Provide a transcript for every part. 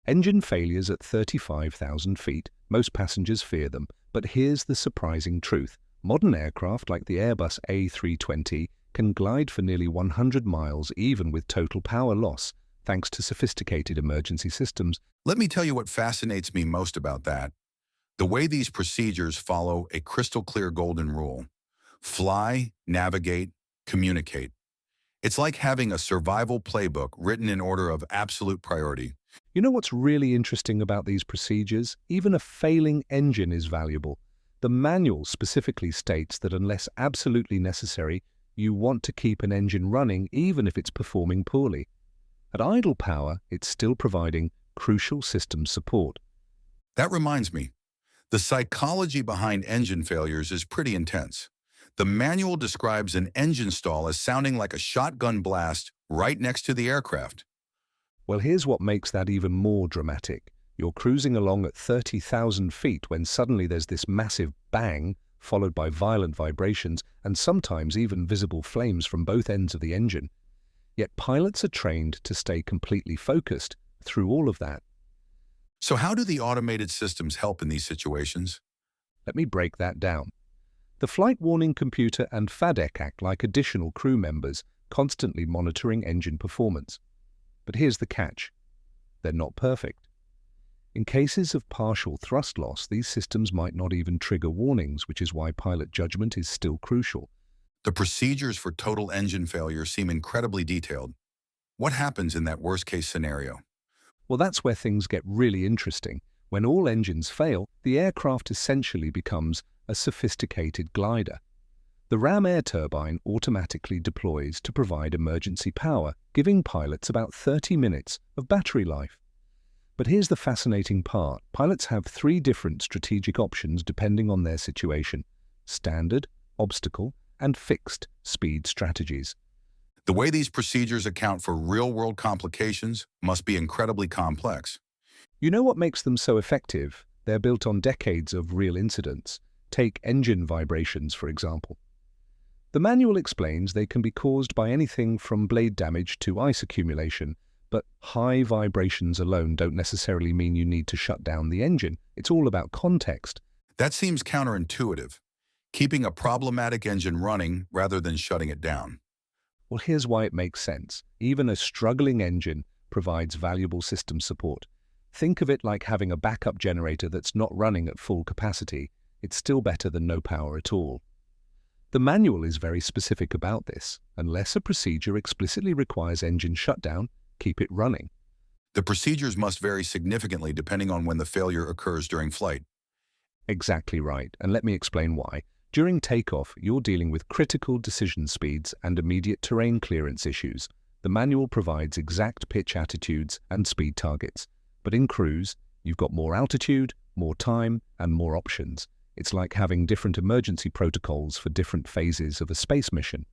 Engine failures at 35,000 feet, most passengers fear them, but here's the surprising truth. Modern aircraft like the Airbus A320 can glide for nearly 100 miles even with total power loss, thanks to sophisticated emergency systems. Let me tell you what fascinates me most about that. The way these procedures follow a crystal clear golden rule. Fly, navigate, communicate. It's like having a survival playbook written in order of absolute priority. You know what's really interesting about these procedures? Even a failing engine is valuable. The manual specifically states that unless absolutely necessary, you want to keep an engine running even if it's performing poorly. At idle power, it's still providing crucial system support. That reminds me, the psychology behind engine failures is pretty intense. The manual describes an engine stall as sounding like a shotgun blast right next to the aircraft. Well, here's what makes that even more dramatic. You're cruising along at 30,000 feet when suddenly there's this massive bang, followed by violent vibrations and sometimes even visible flames from both ends of the engine. Yet pilots are trained to stay completely focused through all of that. So how do the automated systems help in these situations? Let me break that down. The flight warning computer and FADEC act like additional crew members, constantly monitoring engine performance. But here's the catch. They're not perfect. In cases of partial thrust loss, these systems might not even trigger warnings, which is why pilot judgment is still crucial. The procedures for total engine failure seem incredibly detailed. What happens in that worst-case scenario? Well, that's where things get really interesting. When all engines fail, the aircraft essentially becomes a sophisticated glider. The ram air turbine automatically deploys to provide emergency power, giving pilots about 30 minutes of battery life. But here's the fascinating part. Pilots have 3 different strategic options depending on their situation: standard, obstacle, and fixed speed strategies. The way these procedures account for real-world complications must be incredibly complex. You know what makes them so effective? They're built on decades of real incidents. Take engine vibrations, for example. The manual explains they can be caused by anything from blade damage to ice accumulation, but high vibrations alone don't necessarily mean you need to shut down the engine. It's all about context. That seems counterintuitive, keeping a problematic engine running rather than shutting it down. Well, here's why it makes sense. Even a struggling engine provides valuable system support. Think of it like having a backup generator that's not running at full capacity. It's still better than no power at all. The manual is very specific about this. Unless a procedure explicitly requires engine shutdown, keep it running. The procedures must vary significantly depending on when the failure occurs during flight. Exactly right, and let me explain why. During takeoff, you're dealing with critical decision speeds and immediate terrain clearance issues. The manual provides exact pitch attitudes and speed targets. But in cruise, you've got more altitude, more time, and more options. It's like having different emergency protocols for different phases of a space mission.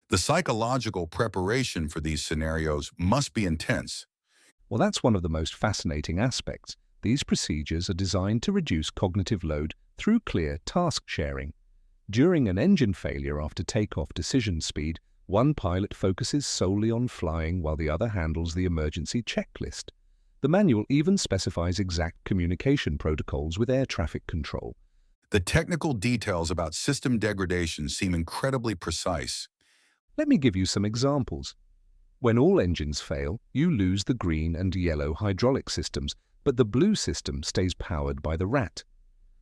The psychological preparation for these scenarios must be intense. Well, that's one of the most fascinating aspects. These procedures are designed to reduce cognitive load through clear task sharing. During an engine failure after takeoff decision speed, one pilot focuses solely on flying while the other handles the emergency checklist. The manual even specifies exact communication protocols with air traffic control. The technical details about system degradation seem incredibly precise. Let me give you some examples. When all engines fail, you lose the green and yellow hydraulic systems, but the blue system stays powered by the RAT.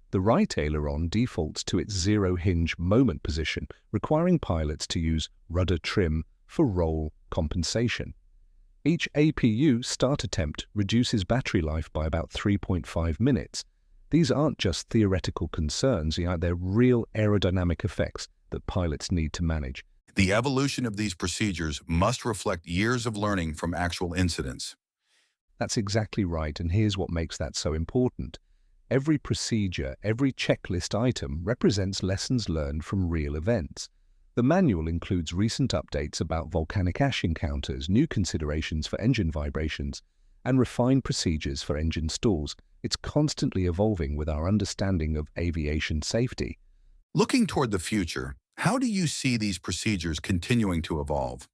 The right aileron defaults to its zero-hinge moment position, requiring pilots to use rudder trim for roll compensation. Each APU start attempt reduces battery life by about 3.5 minutes. These aren't just theoretical concerns, they're real aerodynamic effects that pilots need to manage. The evolution of these procedures must reflect years of learning from actual incidents. That's exactly right, and here's what makes that so important. Every procedure, every checklist item represents lessons learned from real events. The manual includes recent updates about volcanic ash encounters, new considerations for engine vibrations, and refined procedures for engine stalls. It's constantly evolving with our understanding of aviation safety. Looking toward the future, how do you see these procedures continuing to evolve?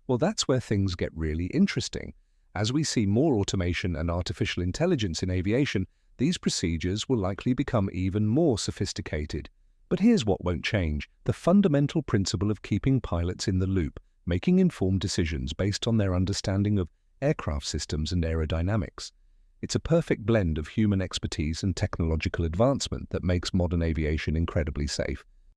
Well, that's where things get really interesting. As we see more automation and artificial intelligence in aviation, these procedures will likely become even more sophisticated. But here's what won't change: the fundamental principle of keeping pilots in the loop, making informed decisions based on their understanding of aircraft systems and aerodynamics. It's a perfect blend of human expertise and technological advancement that makes modern aviation incredibly safe.